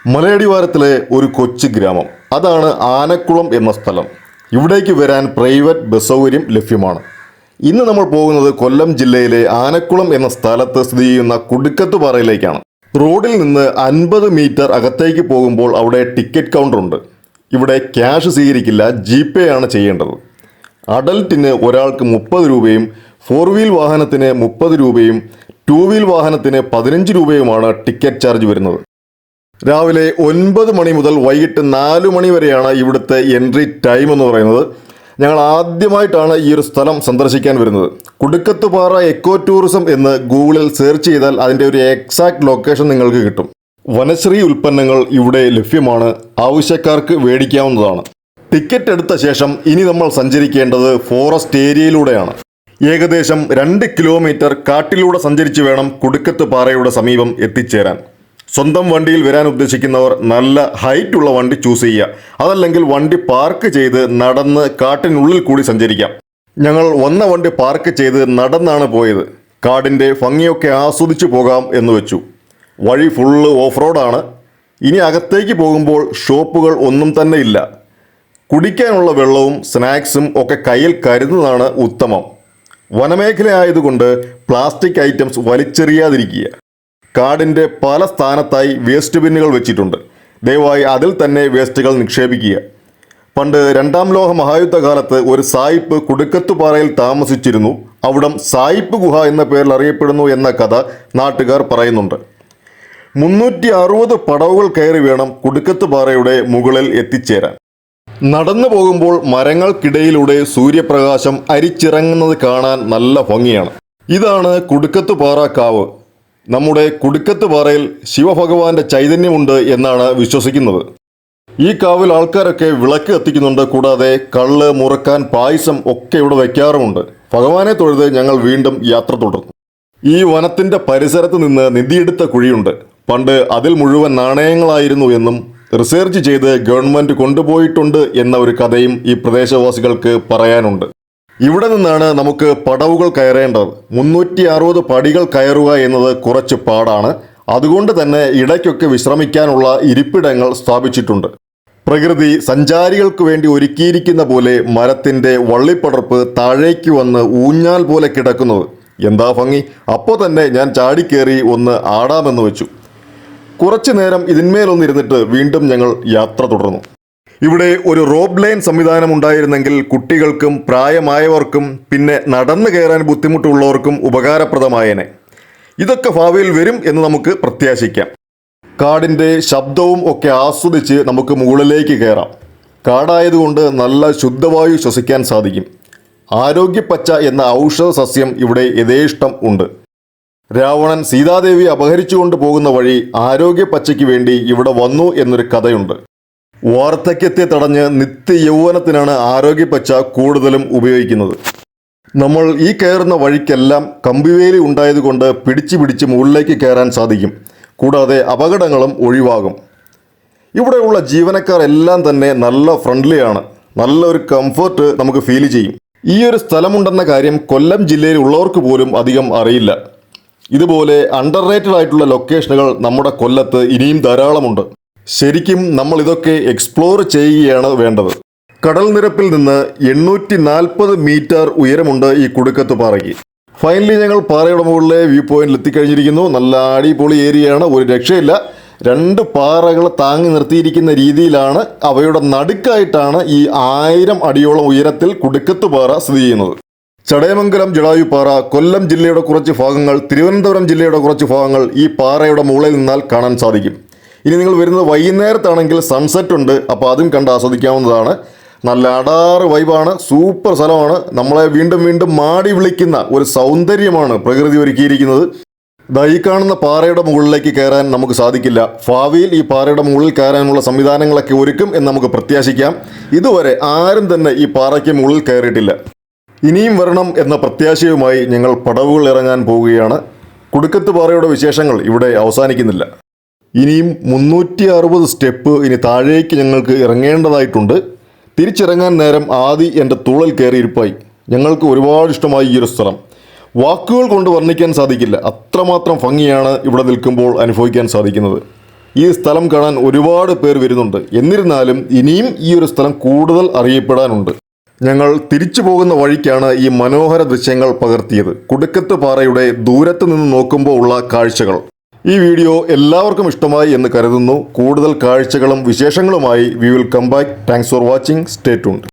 മലയടിവാരത്തിലെ ഒരു കൊച്ചു ഗ്രാമം, അതാണ് ആനക്കുളം എന്ന സ്ഥലം. ഇവിടേക്ക് വരാൻ പ്രൈവറ്റ് ബസ് സൗകര്യം ലഭ്യമാണ്. ഇന്ന് നമ്മൾ പോകുന്നത് കൊല്ലം ജില്ലയിലെ ആനക്കുളം എന്ന സ്ഥലത്ത് സ്ഥിതി ചെയ്യുന്ന കുടുക്കത്തുപാറയിലേക്കാണ്. റോഡിൽ നിന്ന് 50 മീറ്റർ അകത്തേക്ക് പോകുമ്പോൾ അവിടെ ടിക്കറ്റ് കൗണ്ടർ ഉണ്ട്. ഇവിടെ ക്യാഷ് സ്വീകരിക്കില്ല, GPay ആണ് ചെയ്യേണ്ടത്. അഡൽട്ടിന് ഒരാൾക്ക് 30 രൂപയും 4 വീൽ വാഹനത്തിന് 30 രൂപയും 2 വീൽ വാഹനത്തിന് 15 രൂപയുമാണ് ടിക്കറ്റ് ചാർജ് വരുന്നത്. രാവിലെ 9 മണി മുതൽ വൈകിട്ട് 4 മണി വരെയാണ് ഇവിടുത്തെ എൻട്രി ടൈം എന്ന് പറയുന്നത്. ഞങ്ങൾ ആദ്യമായിട്ടാണ് ഈ ഒരു സ്ഥലം സന്ദർശിക്കാൻ വരുന്നത്. കുടുക്കത്തുപാറ എക്കോ ടൂറിസം എന്ന് ഗൂഗിളിൽ സെർച്ച് ചെയ്താൽ അതിൻ്റെ ഒരു എക്സാക്ട് ലൊക്കേഷൻ നിങ്ങൾക്ക് കിട്ടും. വനശ്രീ ഉൽപ്പന്നങ്ങൾ ഇവിടെ ലഭ്യമാണ്, ആവശ്യക്കാർക്ക് മേടിക്കാവുന്നതാണ്. ടിക്കറ്റ് എടുത്ത ശേഷം ഇനി നമ്മൾ സഞ്ചരിക്കേണ്ടത് ഫോറസ്റ്റ് ഏരിയയിലൂടെയാണ്. ഏകദേശം 2 കിലോമീറ്റർ കാട്ടിലൂടെ സഞ്ചരിച്ച് വേണം കുടുക്കത്തുപാറയുടെ സമീപം എത്തിച്ചേരാൻ. സ്വന്തം വണ്ടിയിൽ വരാൻ ഉദ്ദേശിക്കുന്നവർ നല്ല ഹൈറ്റുള്ള വണ്ടി ചൂസ് ചെയ്യുക. അതല്ലെങ്കിൽ വണ്ടി പാർക്ക് ചെയ്ത് നടന്ന് കാട്ടിനുള്ളിൽ കൂടി സഞ്ചരിക്കാം. ഞങ്ങൾ വന്ന വണ്ടി പാർക്ക് ചെയ്ത് നടന്നാണ് പോയത്. കാടിൻ്റെ ഭംഗിയൊക്കെ ആസ്വദിച്ചു പോകാം എന്ന് വെച്ചു. വഴി ഫുള്ള് ഓഫ് റോഡാണ്. ഇനി അകത്തേക്ക് പോകുമ്പോൾ ഷോപ്പുകൾ ഒന്നും തന്നെ ഇല്ല. കുടിക്കാനുള്ള വെള്ളവും സ്നാക്സും ഒക്കെ കയ്യിൽ കരുതുന്നതാണ് ഉത്തമം. വനമേഖല ആയതുകൊണ്ട് പ്ലാസ്റ്റിക് ഐറ്റംസ് വലിച്ചെറിയാതിരിക്കുക. കാടിൻ്റെ പല സ്ഥാനത്തായി വേസ്റ്റ് ബിന്നുകൾ വെച്ചിട്ടുണ്ട്. ദയവായി അതിൽ തന്നെ വേസ്റ്റുകൾ നിക്ഷേപിക്കുക. പണ്ട് 2ാം ലോക മഹായുദ്ധകാലത്ത് ഒരു സായിപ്പ് കുടുക്കത്തുപാറയിൽ താമസിച്ചിരുന്നു. അവിടം സായിപ്പ് ഗുഹ എന്ന പേരിൽ അറിയപ്പെടുന്നു എന്ന കഥ നാട്ടുകാർ പറയുന്നുണ്ട്. 360 പടവുകൾ കയറി വേണം കുടുക്കത്തുപാറയുടെ മുകളിൽ എത്തിച്ചേരാൻ. നടന്നു പോകുമ്പോൾ മരങ്ങൾക്കിടയിലൂടെ സൂര്യപ്രകാശം അരിച്ചിറങ്ങുന്നത് കാണാൻ നല്ല ഭംഗിയാണ്. ഇതാണ് കുടുക്കത്തുപാറ കാവ്. നമ്മുടെ കുടുക്കത്തുപാറയിൽ ശിവഭഗവാന്റെ ചൈതന്യമുണ്ട് എന്നാണ് വിശ്വസിക്കുന്നത്. ഈ കാവിൽ ആൾക്കാരൊക്കെ വിളക്ക് കത്തിക്കുന്നുണ്ട്. കൂടാതെ കള്ള്, മുറുക്കാൻ, പായസം ഒക്കെ ഇവിടെ വയ്ക്കാറുമുണ്ട്. ഭഗവാനെ തൊഴുത് ഞങ്ങൾ വീണ്ടും യാത്ര തുടർന്നു. ഈ വനത്തിൻ്റെ പരിസരത്ത് നിന്ന് നിധിയെടുത്ത കുഴിയുണ്ട്. പണ്ട് അതിൽ മുഴുവൻ നാണയങ്ങളായിരുന്നു എന്നും റിസർച്ച് ചെയ്ത് ഗവൺമെൻറ് കൊണ്ടുപോയിട്ടുണ്ട് എന്ന ഒരു കഥയും ഈ പ്രദേശവാസികൾക്ക് പറയാനുണ്ട്. ഇവിടെ നിന്നാണ് നമുക്ക് പടവുകൾ കയറേണ്ടത്. 360 പടികൾ കയറുക എന്നത് കുറച്ച് പാടാണ്. അതുകൊണ്ട് തന്നെ ഇടയ്ക്കൊക്കെ വിശ്രമിക്കാനുള്ള ഇരിപ്പിടങ്ങൾ സ്ഥാപിച്ചിട്ടുണ്ട്. പ്രകൃതി സഞ്ചാരികൾക്ക് വേണ്ടി ഒരുക്കിയിരിക്കുന്ന പോലെ മരത്തിൻ്റെ വള്ളിപ്പടർപ്പ് താഴേക്ക് വന്ന് ഊഞ്ഞാൽ പോലെ കിടക്കുന്നത് എന്താ ഭംഗി! അപ്പോൾ തന്നെ ഞാൻ ചാടിക്കേറി ഒന്ന് ആടാമെന്ന് വെച്ചു. കുറച്ചു നേരം ഇതിന്മേലൊന്നിരുന്നിട്ട് വീണ്ടും ഞങ്ങൾ യാത്ര തുടർന്നു. ഇവിടെ ഒരു റോപ്പ് ലൈൻ സംവിധാനം ഉണ്ടായിരുന്നെങ്കിൽ കുട്ടികൾക്കും പ്രായമായവർക്കും പിന്നെ നടന്നു കയറാൻ ബുദ്ധിമുട്ടുള്ളവർക്കും ഉപകാരപ്രദമായേനെ. ഇതൊക്കെ ഭാവിയിൽ വരും എന്ന് നമുക്ക് പ്രത്യാശിക്കാം. കാടിൻ്റെ ശബ്ദവും ഒക്കെ ആസ്വദിച്ച് നമുക്ക് മുകളിലേക്ക് കയറാം. കാടായതുകൊണ്ട് നല്ല ശുദ്ധവായു ശ്വസിക്കാൻ സാധിക്കും. ആരോഗ്യപ്പച്ച എന്ന ഔഷധ സസ്യം ഇവിടെ യഥേഷ്ടം ഉണ്ട്. രാവണൻ സീതാദേവി അപഹരിച്ചുകൊണ്ട് പോകുന്ന വഴി ആരോഗ്യപ്പച്ചയ്ക്ക് വേണ്ടി ഇവിടെ വന്നു എന്നൊരു കഥയുണ്ട്. വാർദ്ധക്യത്തെ തടഞ്ഞ് നിത്യ യൗവനത്തിനാണ് ആരോഗ്യപ്പച്ച കൂടുതലും ഉപയോഗിക്കുന്നത്. നമ്മൾ ഈ കയറുന്ന വഴിക്കെല്ലാം കമ്പിവേലി ഉണ്ടായതുകൊണ്ട് പിടിച്ച് മുകളിലേക്ക് കയറാൻ സാധിക്കും. കൂടാതെ അപകടങ്ങളും ഒഴിവാകും. ഇവിടെയുള്ള ജീവനക്കാർ എല്ലാം തന്നെ നല്ല ഫ്രണ്ട്ലിയാണ്. നല്ലൊരു കംഫർട്ട് നമുക്ക് ഫീൽ ചെയ്യും. ഈ ഒരു സ്ഥലമുണ്ടെന്ന കാര്യം കൊല്ലം ജില്ലയിൽ ഉള്ളവർക്ക് പോലും അധികം അറിയില്ല. ഇതുപോലെ അണ്ടർ റേറ്റഡ് ആയിട്ടുള്ള ലൊക്കേഷനുകൾ നമ്മുടെ കൊല്ലത്ത് ഇനിയും ധാരാളമുണ്ട്. ശരിക്കും നമ്മൾ ഇതൊക്കെ എക്സ്പ്ലോർ ചെയ്യുകയാണ് വേണ്ടത്. കടൽ നിരപ്പിൽ നിന്ന് 840 മീറ്റർ ഉയരമുണ്ട് ഈ കുടുക്കത്തുപാറയ്ക്ക്. ഫൈനലി ഞങ്ങൾ പാറയുടെ മുകളിലെ വ്യൂ പോയിന്റിൽ എത്തിക്കഴിഞ്ഞിരിക്കുന്നു. നല്ല അടിപൊളി ഏരിയയാണ്, ഒരു രക്ഷയില്ല. 2 പാറകൾ താങ്ങി നിർത്തിയിരിക്കുന്ന രീതിയിലാണ്. അവയുടെ നടുക്കായിട്ടാണ് ഈ 1000 അടിയോളം ഉയരത്തിൽ കുടുക്കത്തുപാറ സ്ഥിതി ചെയ്യുന്നത്. ചടയമംഗലം ജടായുപ്പാറ, കൊല്ലം ജില്ലയുടെ കുറച്ച് ഭാഗങ്ങൾ, തിരുവനന്തപുരം ജില്ലയുടെ കുറച്ച് ഭാഗങ്ങൾ ഈ പാറയുടെ മുകളിൽ നിന്നാൽ കാണാൻ സാധിക്കും. ഇനി നിങ്ങൾ വരുന്നത് വൈകുന്നേരത്താണെങ്കിൽ സൺസെറ്റ് ഉണ്ട്, അപ്പോൾ അതും കണ്ട് ആസ്വദിക്കാവുന്നതാണ്. നല്ല അടാറ് വൈബാണ്, സൂപ്പർ സ്ഥലമാണ്. നമ്മളെ വീണ്ടും മാടി വിളിക്കുന്ന ഒരു സൗന്ദര്യമാണ് പ്രകൃതി ഒരുക്കിയിരിക്കുന്നത്. ഈ കാണുന്ന പാറയുടെ മുകളിലേക്ക് കയറാൻ നമുക്ക് സാധിക്കില്ല. ഭാവിയിൽ ഈ പാറയുടെ മുകളിൽ കയറാനുള്ള സംവിധാനങ്ങളൊക്കെ ഒരുക്കും എന്ന് നമുക്ക് പ്രത്യാശിക്കാം. ഇതുവരെ ആരും തന്നെ ഈ പാറയ്ക്ക് മുകളിൽ കയറിയിട്ടില്ല. ഇനിയും വരണം എന്ന പ്രത്യാശയുമായി ഞങ്ങൾ പടവുകൾ ഇറങ്ങാൻ പോവുകയാണ്. കുടുക്കത്തുപാറയുടെ വിശേഷങ്ങൾ ഇവിടെ അവസാനിക്കുന്നില്ല. ഇനിയും 360 സ്റ്റെപ്പ് ഇനി താഴേക്ക് ഞങ്ങൾക്ക് ഇറങ്ങേണ്ടതായിട്ടുണ്ട്. തിരിച്ചിറങ്ങാൻ നേരം ആദി എൻ്റെ തൂളിൽ കയറിയിരിപ്പായി. ഞങ്ങൾക്ക് ഒരുപാട് ഇഷ്ടമായി ഈ ഒരു സ്ഥലം. വാക്കുകൾ കൊണ്ട് വർണ്ണിക്കാൻ സാധിക്കില്ല. അത്രമാത്രം ഭംഗിയാണ് ഇവിടെ നിൽക്കുമ്പോൾ അനുഭവിക്കാൻ സാധിക്കുന്നത്. ഈ സ്ഥലം കാണാൻ ഒരുപാട് പേർ വരുന്നുണ്ട്. എന്നിരുന്നാലും ഇനിയും ഈ ഒരു സ്ഥലം കൂടുതൽ അറിയപ്പെടാനുണ്ട്. ഞങ്ങൾ തിരിച്ചു പോകുന്ന വഴിക്കാണ് ഈ മനോഹര ദൃശ്യങ്ങൾ പകർത്തിയത്. കുടുക്കത്ത് പാറയുടെ ദൂരത്ത് നിന്ന് നോക്കുമ്പോൾ ഉള്ള കാഴ്ചകൾ. ഈ വീഡിയോ എല്ലാവർക്കും ഇഷ്ടമായി എന്ന് കരുതുന്നു. കൂടുതൽ കാഴ്ചകളും വിശേഷങ്ങളുമായി we will come back. Thanks for watching. Stay tuned.